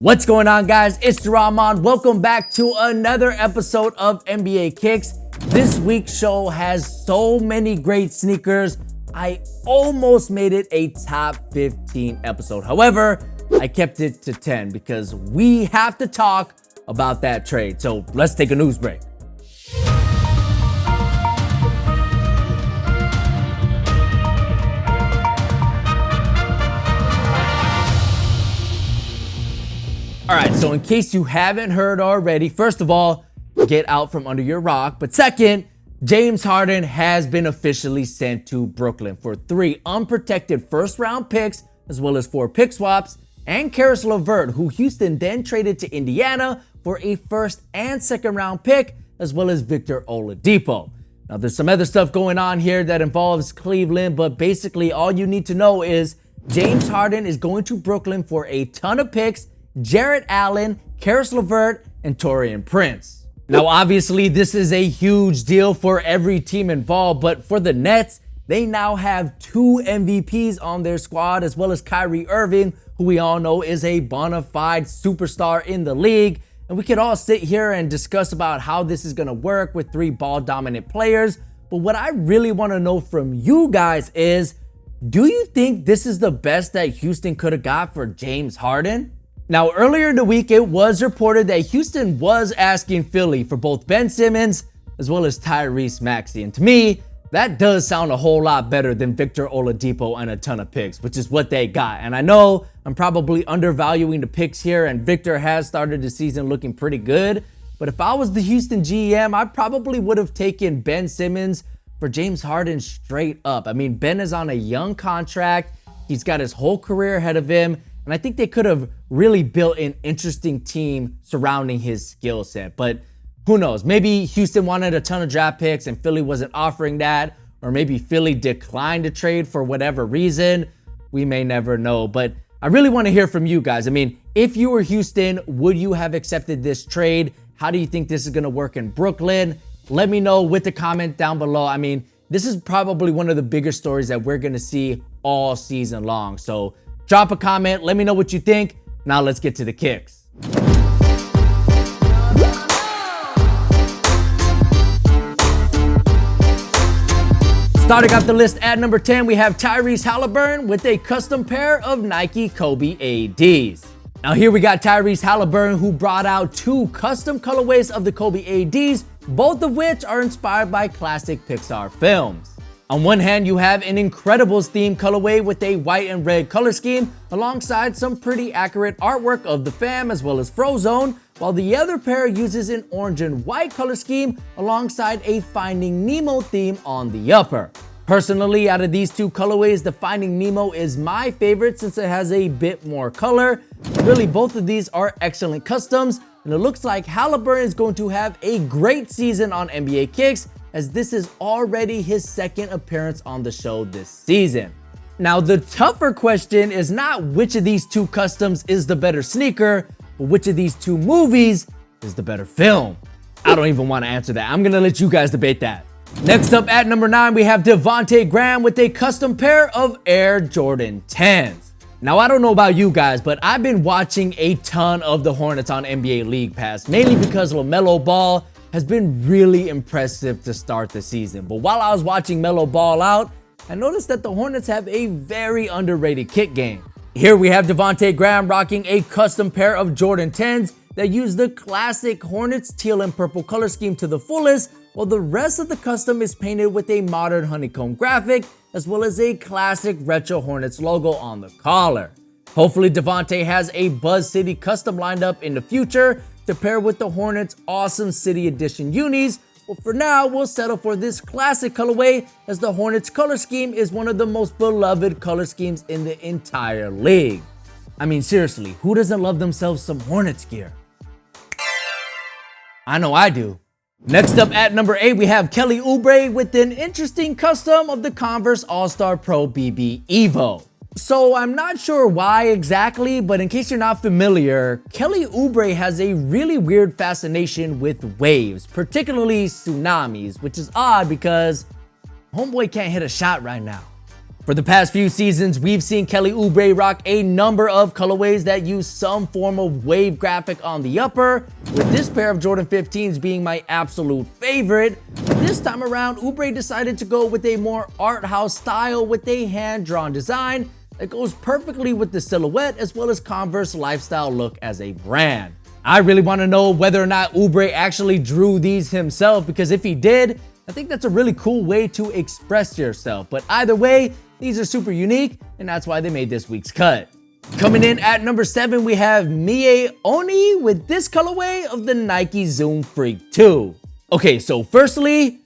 What's going on, guys? It's ZER0.4. Welcome back to another episode of NBA Kicks. This week's show has so many great sneakers. I almost made it a top 15 episode. However, I kept it to 10 because we have to talk about that trade. So let's take a news break. All right, so in case you haven't heard already, first of all, get out from under your rock. But second, James Harden has been officially sent to Brooklyn for 3 unprotected first-round picks, as well as 4 pick swaps, and Tyrese Haliburton, who Houston then traded to Indiana for a first and second-round pick, as well as Victor Oladipo. Now, there's some other stuff going on here that involves Cleveland, but basically all you need to know is James Harden is going to Brooklyn for a ton of picks, Jarrett Allen, Tyrese Haliburton, and Taurean Prince. Now, obviously, this is a huge deal for every team involved, but for the Nets, they now have 2 MVPs on their squad, as well as Kyrie Irving, who we all know is a bona fide superstar in the league. And we could all sit here and discuss about how this is going to work with 3 ball-dominant players. But what I really want to know from you guys is, do you think this is the best that Houston could have got for James Harden? Now, earlier in the week, it was reported that Houston was asking Philly for both Ben Simmons as well as Tyrese Maxey. And to me, that does sound a whole lot better than Victor Oladipo and a ton of picks, which is what they got. And I know I'm probably undervaluing the picks here, and Victor has started the season looking pretty good. But if I was the Houston GM, I probably would have taken Ben Simmons for James Harden straight up. I mean, Ben is on a young contract. He's got his whole career ahead of him. And I think they could have really built an interesting team surrounding his skill set. But who knows? Maybe Houston wanted a ton of draft picks and Philly wasn't offering that. Or maybe Philly declined to trade for whatever reason. We may never know. But I really want to hear from you guys. I mean, if you were Houston, would you have accepted this trade? How do you think this is going to work in Brooklyn? Let me know with the comment down below. I mean, this is probably one of the bigger stories that we're going to see all season long. So drop a comment, let me know what you think. Now let's get to the kicks. Starting off the list at number 10, we have Tyrese Haliburton with a custom pair of Nike Kobe ADs. Now here we got Tyrese Haliburton, who brought out 2 custom colorways of the Kobe ADs, both of which are inspired by classic Pixar films. On one hand, you have an Incredibles themed colorway with a white and red color scheme, alongside some pretty accurate artwork of the fam as well as Frozone, while the other pair uses an orange and white color scheme alongside a Finding Nemo theme on the upper. Personally, out of these 2 colorways, the Finding Nemo is my favorite since it has a bit more color. Really, both of these are excellent customs, and it looks like Haliburton is going to have a great season on NBA Kicks, as this is already his 2nd appearance on the show this season. Now, the tougher question is not which of these 2 customs is the better sneaker, but which of these 2 movies is the better film. I don't even want to answer that. I'm going to let you guys debate that. Next up at number 9, we have Devonte Graham with a custom pair of Air Jordan 10s. Now, I don't know about you guys, but I've been watching a ton of the Hornets on NBA League Pass, mainly because LaMelo Ball has been really impressive to start the season. But while I was watching Melo ball out, I noticed that the Hornets have a very underrated kick game. Here we have Devonte Graham rocking a custom pair of Jordan 10s that use the classic Hornets teal and purple color scheme to the fullest, while the rest of the custom is painted with a modern honeycomb graphic, as well as a classic retro Hornets logo on the collar. Hopefully Devonte has a Buzz City custom lined up in the future to pair with the Hornets' awesome City Edition unis. But for now, we'll settle for this classic colorway, as the Hornets color scheme is one of the most beloved color schemes in the entire league. I mean, seriously, who doesn't love themselves some Hornets gear? I know I do. Next up at number 8, we have Kelly Oubre with an interesting custom of the Converse All-Star Pro BB Evo. So I'm not sure why exactly, but in case you're not familiar, Kelly Oubre has a really weird fascination with waves, particularly tsunamis, which is odd because homeboy can't hit a shot right now. For the past few seasons, we've seen Kelly Oubre rock a number of colorways that use some form of wave graphic on the upper, with this pair of Jordan 15s being my absolute favorite. But this time around, Oubre decided to go with a more art house style with a hand-drawn design that goes perfectly with the silhouette as well as Converse lifestyle look as a brand. I really want to know whether or not Oubre actually drew these himself, because if he did, I think that's a really cool way to express yourself. But either way, these are super unique, and that's why they made this week's cut. Coming in at number 7, we have Mie Oni with this colorway of the Nike Zoom Freak 2. Okay, so firstly,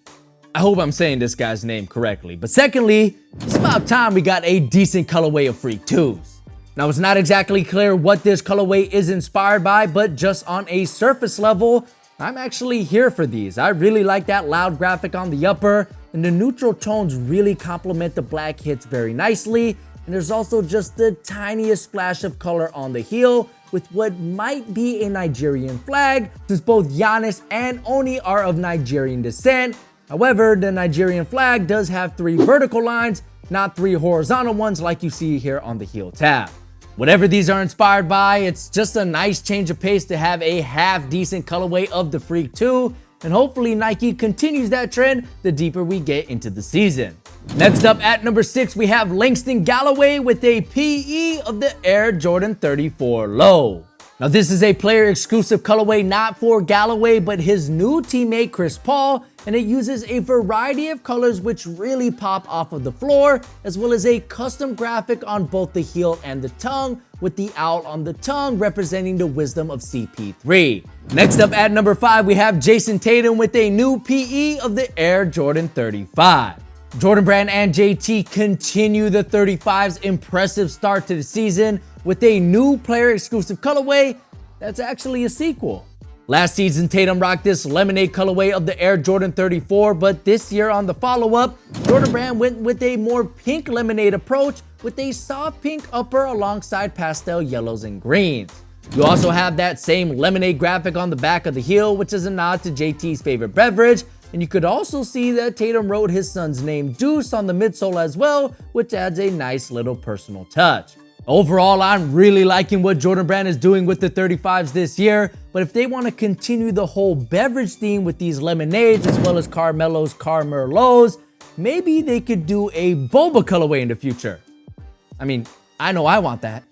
I hope I'm saying this guy's name correctly. But secondly, it's about time we got a decent colorway of Freak 2s. Now, it's not exactly clear what this colorway is inspired by, but just on a surface level, I'm actually here for these. I really like that loud graphic on the upper, and the neutral tones really complement the black hits very nicely. And there's also just the tiniest splash of color on the heel with what might be a Nigerian flag, since both Giannis and Oni are of Nigerian descent. However, the Nigerian flag does have 3 vertical lines, not 3 horizontal ones like you see here on the heel tab. Whatever these are inspired by, it's just a nice change of pace to have a half-decent colorway of the Freak 2, and hopefully Nike continues that trend the deeper we get into the season. Next up at number 6, we have Langston Galloway with a PE of the Air Jordan 34 Low. Now, this is a player-exclusive colorway not for Galloway, but his new teammate Chris Paul, and it uses a variety of colors which really pop off of the floor, as well as a custom graphic on both the heel and the tongue, with the owl on the tongue representing the wisdom of CP3. Next up at number 5, we have Jason Tatum with a new PE of the Air Jordan 35. Jordan Brand and JT continue the 35's impressive start to the season with a new player-exclusive colorway that's actually a sequel. Last season, Tatum rocked this lemonade colorway of the Air Jordan 34, but this year on the follow-up, Jordan Brand went with a more pink lemonade approach with a soft pink upper alongside pastel yellows and greens. You also have that same lemonade graphic on the back of the heel, which is a nod to JT's favorite beverage, and you could also see that Tatum wrote his son's name Deuce on the midsole as well, which adds a nice little personal touch. Overall, I'm really liking what Jordan Brand is doing with the 35s this year, but if they want to continue the whole beverage theme with these lemonades as well as Carmelos, Carmelos, maybe they could do a boba colorway in the future. I mean, I know I want that.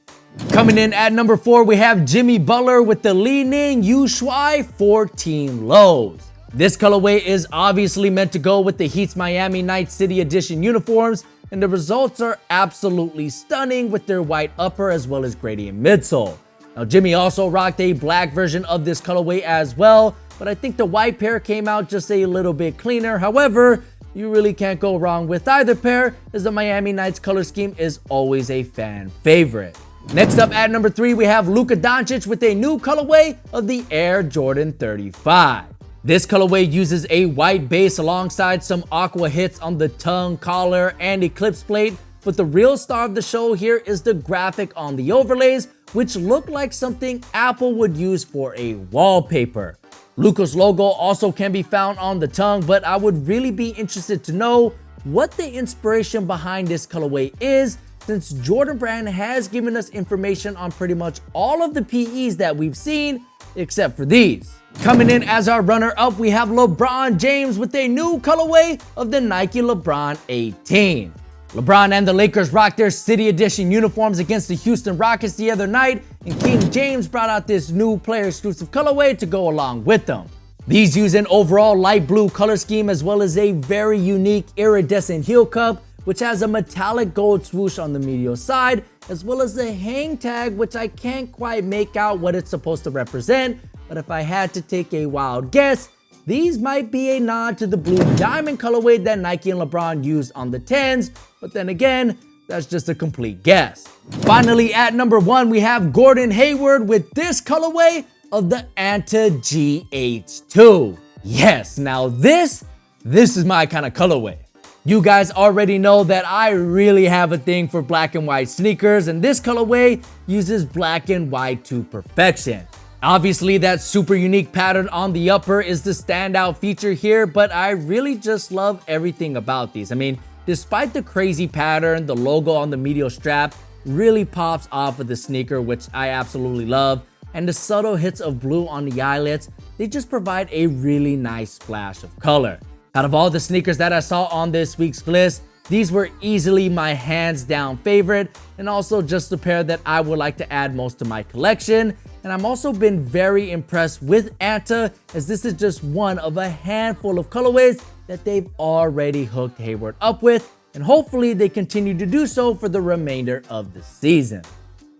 Coming in at number 4, we have Jimmy Butler with the Li Ning Yu Shuai 14 Lows. This colorway is obviously meant to go with the Heat's Miami Night City Edition uniforms, and the results are absolutely stunning with their white upper as well as gradient midsole. Now, Jimmy also rocked a black version of this colorway as well, but I think the white pair came out just a little bit cleaner. However, you really can't go wrong with either pair, as the Miami Nights color scheme is always a fan favorite. Next up at number 3, we have Luka Doncic with a new colorway of the Air Jordan 35. This colorway uses a white base alongside some aqua hits on the tongue, collar, and eclipse plate, but the real star of the show here is the graphic on the overlays, which look like something Apple would use for a wallpaper. Luka's logo also can be found on the tongue, but I would really be interested to know what the inspiration behind this colorway is, since Jordan Brand has given us information on pretty much all of the PEs that we've seen, except for these. Coming in as our runner-up, we have LeBron James with a new colorway of the Nike LeBron 18. LeBron and the Lakers rocked their City Edition uniforms against the Houston Rockets the other night, and King James brought out this new player-exclusive colorway to go along with them. These use an overall light blue color scheme as well as a very unique iridescent heel cup, which has a metallic gold swoosh on the medial side, as well as the hang tag, which I can't quite make out what it's supposed to represent, but if I had to take a wild guess, these might be a nod to the blue diamond colorway that Nike and LeBron used on the 10s, but then again, that's just a complete guess. Finally, at number 1, we have Gordon Hayward with this colorway of the Anta GH2. Yes, now this is my kind of colorway. You guys already know that I really have a thing for black and white sneakers, and this colorway uses black and white to perfection. Obviously, that super unique pattern on the upper is the standout feature here, but I really just love everything about these. I mean, Despite the crazy pattern, the logo on the medial strap really pops off of the sneaker, which I absolutely love, and the subtle hits of blue on the eyelets, they just provide a really nice splash of color. Out of all the sneakers that I saw on this week's list, these were easily my hands down favorite, and also just a pair that I would like to add most to my collection. And I'm also been very impressed with Anta, as this is just one of a handful of colorways that they've already hooked Hayward up with, and hopefully they continue to do so for the remainder of the season.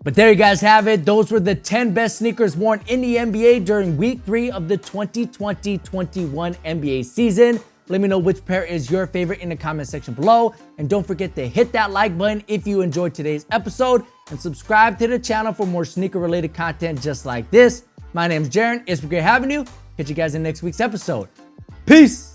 But there you guys have it. Those were the 10 best sneakers worn in the NBA during week 3 of the 2020-21 NBA season. Let me know which pair is your favorite in the comment section below. And don't forget to hit that like button if you enjoyed today's episode, and subscribe to the channel for more sneaker related content just like this. My name is Jaren. It's been great having you. Catch you guys in next week's episode. Peace.